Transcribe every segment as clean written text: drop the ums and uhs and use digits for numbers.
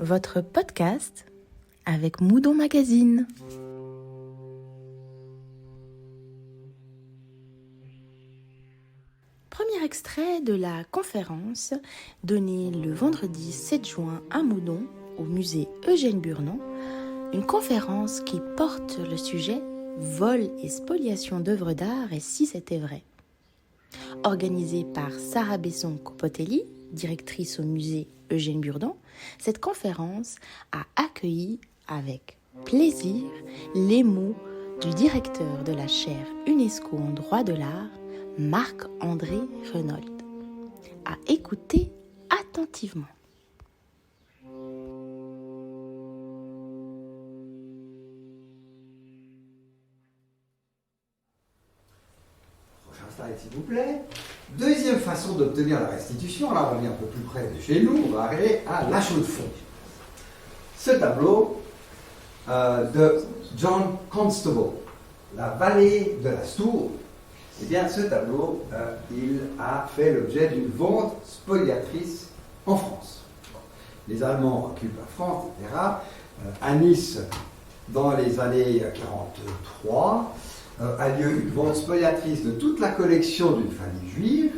votre podcast avec Moudon Magazine. Premier extrait de la conférence donnée le vendredi 7 juin à Moudon au musée Eugène Burnon, une conférence qui porte le sujet « Vol et spoliation d'œuvres d'art et si c'était vrai ». Organisée par Sarah Besson-Copotelli, directrice au musée Eugène Burnon, cette conférence a accueilli avec plaisir les mots du directeur de la chaire UNESCO en droit de l'art, Marc-André Renaud. À écouter attentivement. Prochain slide, s'il vous plaît. Deuxième façon d'obtenir la restitution, là on revient un peu plus près de chez nous, on va arriver à La Chaux-de-Fonds. Ce tableau de John Constable, La vallée de la Stour, eh bien ce tableau, il a fait l'objet d'une vente spoliatrice en France. Les Allemands occupent la France, etc. À Nice, dans les années 43, a lieu une vente spoliatrice de toute la collection d'une famille juive.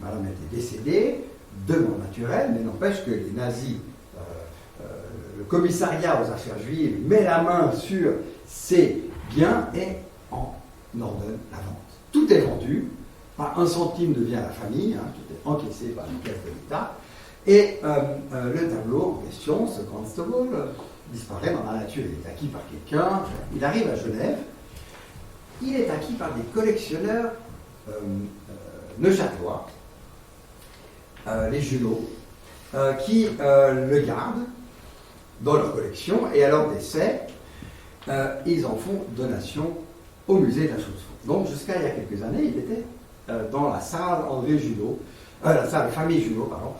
Madame était décédée, de mort naturelle, mais n'empêche que les nazis, le commissariat aux affaires juives, met la main sur ces biens et en ordonne la vente. Tout est vendu, pas un centime ne vient à la famille, tout est encaissé par les caisses de l'État, et le tableau en question, ce Constable, disparaît dans la nature. Il est acquis par quelqu'un, il arrive à Genève. Il est acquis par des collectionneurs neuchâtelois, les Junot, qui le gardent dans leur collection et à leur décès, ils en font donation au musée de la Chaux-de-Fonds. Donc jusqu'à il y a quelques années, il était dans la salle André Junot, la salle famille Junot, pardon,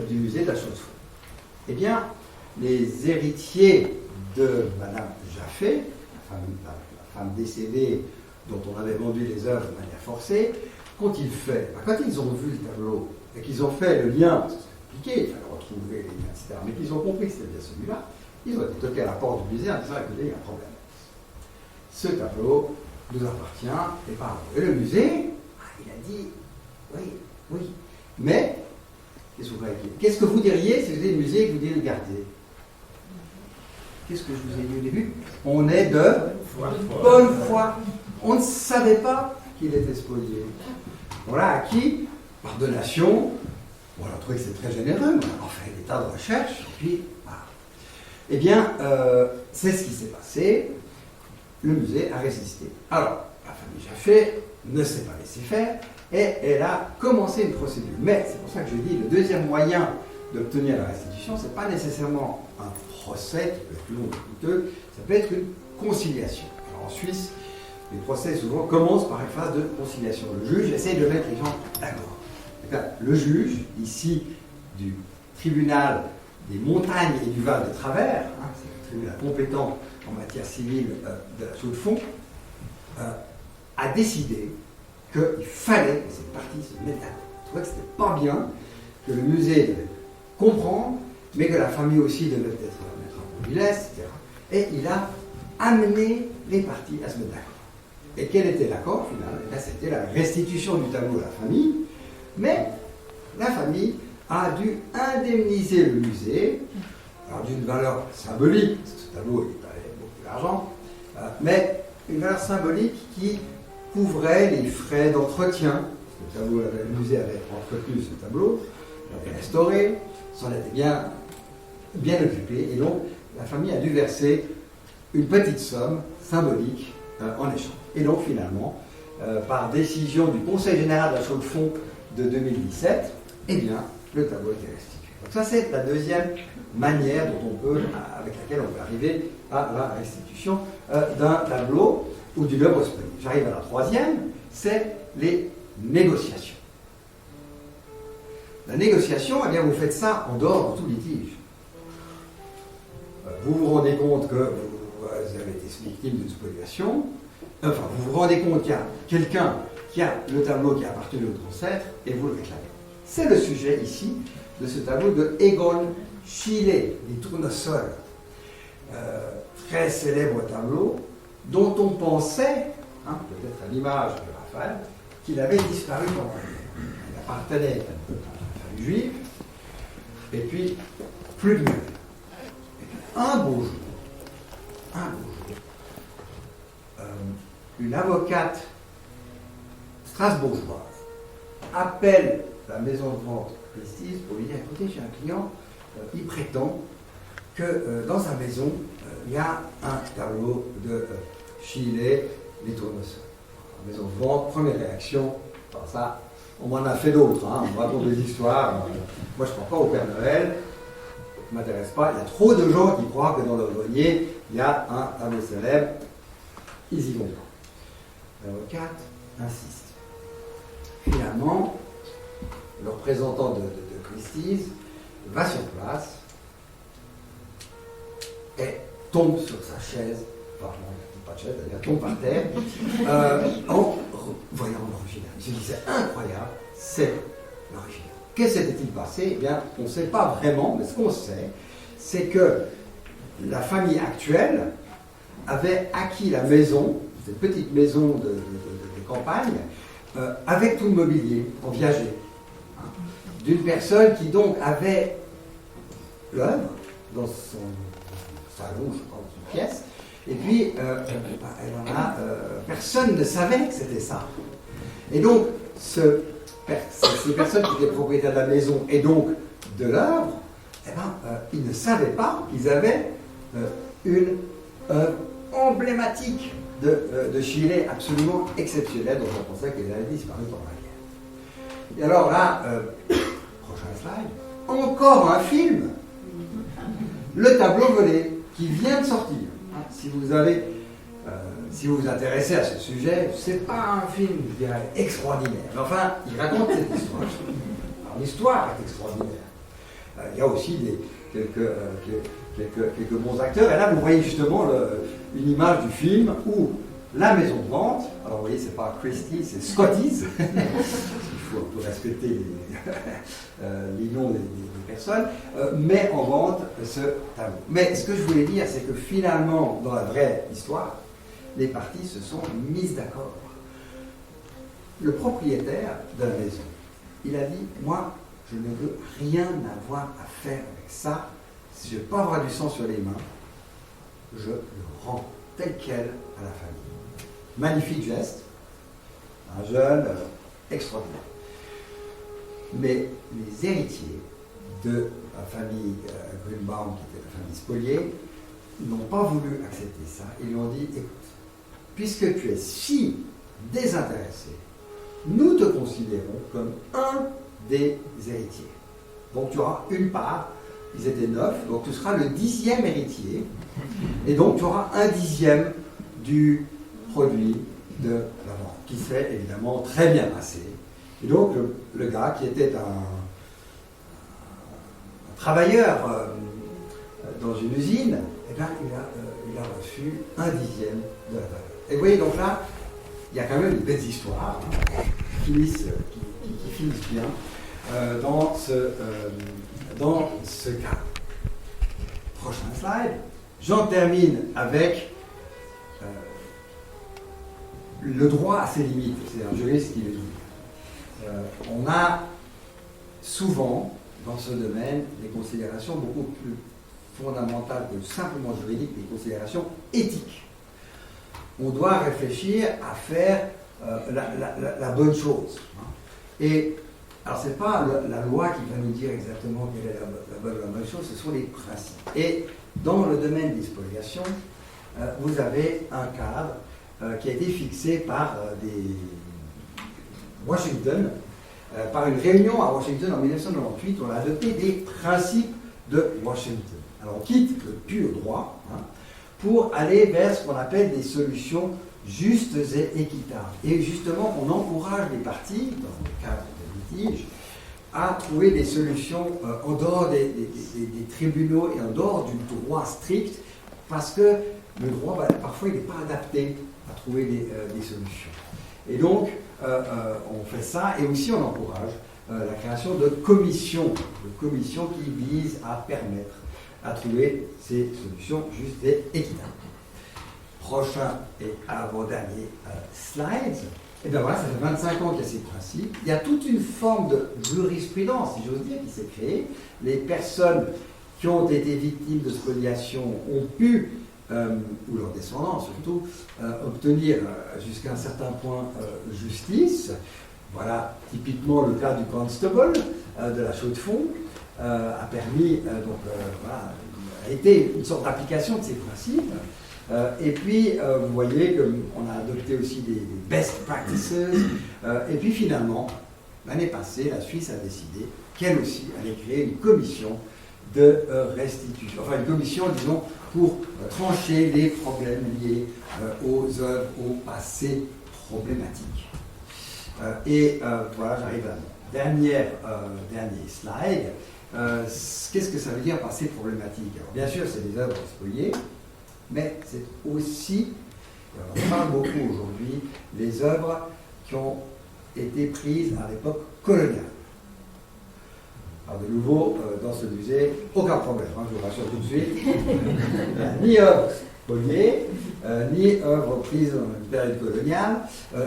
du musée de la Chaux-de-Fonds. Eh bien, les héritiers de Madame Jaffé, la femme décédée dont on avait vendu les œuvres de manière forcée, quand ils ont vu le tableau et qu'ils ont fait le lien, parce que c'est compliqué, il fallait retrouver les liens, etc., mais qu'ils ont compris que c'était bien celui-là, ils ont été toqués à la porte du musée en disant écoutez, il y a un problème. Ce tableau nous appartient et pardon. Et le musée, il a dit oui, mais qu'est-ce que vous diriez si vous étiez le musée et que vous diriez le garder? Qu'est-ce que je vous ai dit au début? On est de bonne foi. On ne savait pas qu'il était spolié. On l'a acquis par donation. On a trouvé que c'est très généreux. On a fait des tas de recherches. Et puis, voilà. Eh bien, c'est ce qui s'est passé. Le musée a résisté. Alors, la famille Jaffé ne s'est pas laissée faire et elle a commencé une procédure. Mais c'est pour ça que je dis le deuxième moyen d'obtenir la restitution, ce n'est pas nécessairement un procès qui peut être long et coûteux, ça peut être une conciliation. Alors en Suisse, les procès souvent commencent par une phase de conciliation. Le juge essaye de mettre les gens d'accord. Le juge, ici, du tribunal des montagnes et du Val de Travers, c'est le tribunal compétent en matière civile de la Chaux-de-Fonds, a décidé qu'il fallait que cette partie se mette d'accord. Je trouvais que c'était pas bien, que le musée devait comprendre, mais que la famille aussi devait peut-être mettre un peu de laisse, etc. Et il a amené les parties à se mettre d'accord. Et quel était l'accord final? C'était la restitution du tableau à la famille, mais la famille a dû indemniser le musée, alors d'une valeur symbolique, parce que ce tableau il valait beaucoup d'argent, mais une valeur symbolique qui couvrait les frais d'entretien. Le musée avait entretenu ce tableau, l'avait restauré, s'en était bien occupé, et donc la famille a dû verser une petite somme symbolique en échange. Et donc finalement, par décision du Conseil général de la Chaux-de-Fonds de 2017, eh bien, le tableau a été restitué. Donc ça, c'est la deuxième manière avec laquelle on peut arriver à la restitution d'un tableau ou d'une œuvre spoliée. J'arrive à la troisième, c'est les négociations. La négociation, eh bien, vous faites ça en dehors de tout litige. Vous vous rendez compte que vous avez été victime d'une spoliation, enfin, vous vous rendez compte qu'il y a quelqu'un qui a le tableau qui a appartenu à votre ancêtre et vous le réclamez. C'est le sujet ici de ce tableau de Egon Schiele, les tournesols. Très célèbre tableau dont on pensait, peut-être à l'image de Raphaël, qu'il avait disparu pendant la guerre. Il appartenait à une famille juive, et puis plus de nouvelles. Un beau jour, une avocate strasbourgeoise appelle la maison de vente Christie's pour lui dire, écoutez, j'ai un client, il prétend que dans sa maison, il y a un tableau de Schiele, les tournesols. La maison de vente, première réaction, alors ça, on m'en a fait d'autres, on raconte des histoires. Moi, je ne crois pas au Père Noël, ça ne m'intéresse pas. Il y a trop de gens qui croient que dans leur grenier, il y a un tableau célèbre. Ils y vont pas. L'avocate insiste. Finalement, le représentant de Christie's va sur place et tombe sur sa chaise, pardon, il n'y a pas de chaise d'ailleurs, tombe par terre, en voyant l'original. Il se dit, c'est incroyable, c'est l'original. Que s'était-il passé? Eh bien, on ne sait pas vraiment, mais ce qu'on sait, c'est que la famille actuelle avait acquis la maison, cette petite maison de campagne, avec tout le mobilier, en viager, d'une personne qui donc avait l'œuvre dans son salon, je crois, dans une pièce, et puis personne ne savait que c'était ça. Et donc, ces personnes qui étaient propriétaires de la maison et donc de l'œuvre, ils ne savaient pas qu'ils avaient une œuvre emblématique de Schiele, absolument exceptionnelle, dont on pensait qu'elle avait disparu pendant la guerre. Et alors là, prochain slide, encore un film, Le tableau volé, qui vient de sortir. Si vous vous intéressez à ce sujet, c'est pas un film, je dirais, extraordinaire. Mais enfin, il raconte cette histoire. Alors, l'histoire est extraordinaire. Il y a aussi quelques bons acteurs. Et là, vous voyez justement une image du film où la maison de vente, alors vous voyez, c'est pas Christie, c'est Scotty's. Il faut un peu respecter les noms des personnes, met en vente ce tableau. Mais ce que je voulais dire, c'est que finalement, dans la vraie histoire, les parties se sont mises d'accord. Le propriétaire de la maison, il a dit, moi, je ne veux rien avoir à faire avec ça. Si je ne veux pas avoir du sang sur les mains, je le rends tel quel à la famille. Magnifique geste, un jeune extraordinaire. Mais les héritiers de la famille Grünbaum, qui était la famille Spolier, n'ont pas voulu accepter ça. Ils lui ont dit, écoute, puisque tu es si désintéressé, nous te considérons comme un des héritiers. Donc tu auras une part, ils étaient 9, donc tu seras le 10e héritier, et donc tu auras un 10e du produit de la vente, qui s'est évidemment très bien passé. Et donc le gars qui était un travailleur dans une usine, eh bien, il a reçu un 10e de la valeur. Et vous voyez, donc là, il y a quand même des belles histoires qui finissent bien dans ce cas. Prochain slide. J'en termine avec le droit à ses limites. C'est un juriste qui le dit. On a souvent, dans ce domaine, des considérations beaucoup plus fondamentales que simplement juridiques, des considérations éthiques. On doit réfléchir à faire la bonne chose. Et alors, ce n'est pas la loi qui va nous dire exactement quelle est la bonne ou la bonne chose, ce sont les principes. Et dans le domaine des spoliations, vous avez un cadre qui a été fixé par Washington, par une réunion à Washington en 1998, on a adopté des principes de Washington. Alors, on quitte le pur droit pour aller vers ce qu'on appelle des solutions justes et équitables. Et justement, on encourage les parties, dans le cadre de litige, à trouver des solutions en dehors des tribunaux et en dehors du droit strict, parce que le droit, parfois, il n'est pas adapté à trouver des solutions. Et donc, on fait ça, et aussi on encourage la création de commissions qui visent à permettre à trouver ces solutions justes et équitables. Prochain et avant-dernier slide. Et bien voilà, ça fait 25 ans qu'il y a ces principes. Il y a toute une forme de jurisprudence, si j'ose dire, qui s'est créée. Les personnes qui ont été victimes de spoliation ont pu, ou leurs descendants surtout, obtenir jusqu'à un certain point justice. Voilà, typiquement le cas du constable de la Chaux-de-Fonds a permis, voilà, a été une sorte d'application de ces principes. Et puis, vous voyez qu'on a adopté aussi des best practices. Et puis finalement, l'année passée, la Suisse a décidé qu'elle aussi allait créer une commission de restitution. Enfin, une commission, disons, pour trancher les problèmes liés aux œuvres, au passé problématique. Voilà, j'arrive à mon dernier slide. Qu'est-ce que ça veut dire passé problématique? Alors, bien sûr, c'est des œuvres spoliées, mais c'est aussi, on parle beaucoup aujourd'hui, les œuvres qui ont été prises à l'époque coloniale. Alors de nouveau, dans ce musée, aucun problème, hein, je vous rassure tout de suite. Ni œuvres spoliées, ni œuvres prises dans une période coloniale,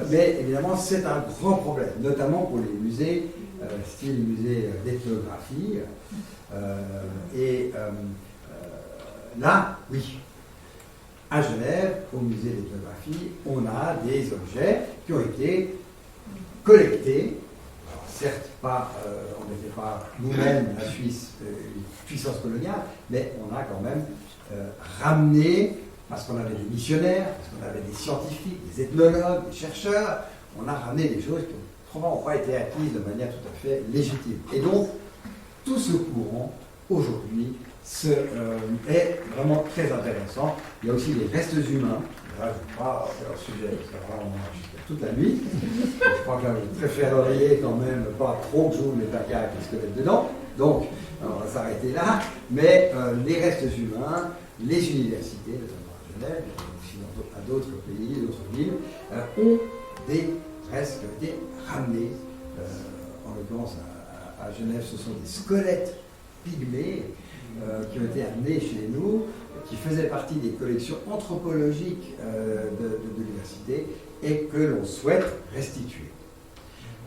mais évidemment c'est un grand problème, notamment pour les musées, style musée d'ethnographie. Là, oui. À Genève, au musée d'ethnographie, on a des objets qui ont été collectés. Alors, certes, on n'était pas nous-mêmes, la Suisse, une puissance coloniale, mais on a quand même ramené, parce qu'on avait des missionnaires, parce qu'on avait des scientifiques, des ethnologues, des chercheurs, on a ramené des choses qui n'ont probablement pas été acquises de manière tout à fait légitime. Et donc, tout ce courant, aujourd'hui, est vraiment très intéressant. Il y a aussi les restes humains. Là, je ne vais pas faire le sujet, parce qu'on a jusqu'à toute la nuit. Je crois que je préférerais quand même pas trop que j'ouvre les placards avec les squelettes dedans. Donc, on va s'arrêter là. Mais les restes humains, les universités, notamment à Genève, mais aussi à d'autres pays, d'autres villes, ont des restes qui ont été ramenés. En l'occurrence, à Genève, ce sont des squelettes pygmées qui ont été amenés chez nous, qui faisaient partie des collections anthropologiques de l'université et que l'on souhaite restituer.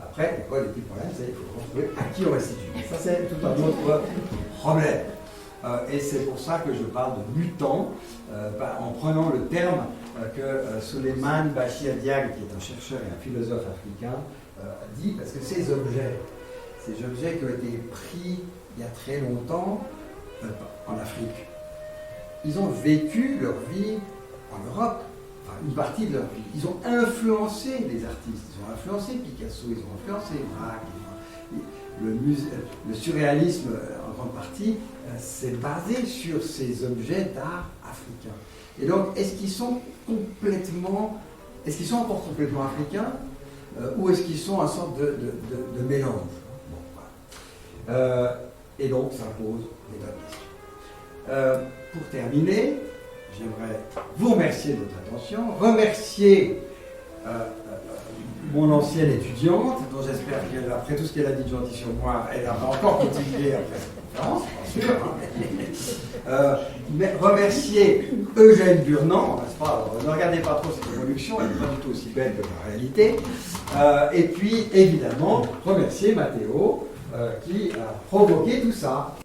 Après, il y a quoi les petits problèmes, c'est qu'il faut retrouver à qui on restitue. Ça, c'est tout un autre problème. Et c'est pour ça que je parle de mutants, en prenant le terme que Souleymane Bachir Diagne, qui est un chercheur et un philosophe africain, dit, parce que ces objets qui ont été pris il y a très longtemps, en Afrique. Ils ont vécu leur vie en Europe, enfin une partie de leur vie. Ils ont influencé les artistes, ils ont influencé Picasso, ils ont influencé Braque. Le surréalisme, en grande partie, s'est basé sur ces objets d'art africains. Et donc, est-ce qu'ils sont encore complètement africains, ou est-ce qu'ils sont une sorte de mélange? Bon, voilà. Et donc, ça pose des bonnes questions. Pour terminer, j'aimerais vous remercier de votre attention, remercier mon ancienne étudiante, dont j'espère qu'après tout ce qu'elle a dit de gentil sur moi, elle va encore continuer après cette conférence, bien sûr. Mais remercier Eugène Burnand, n'est-ce pas? Alors, ne regardez pas trop cette évolution, elle n'est pas du tout aussi belle que la réalité. Et puis, évidemment, remercier Matteo, qui a provoqué tout ça.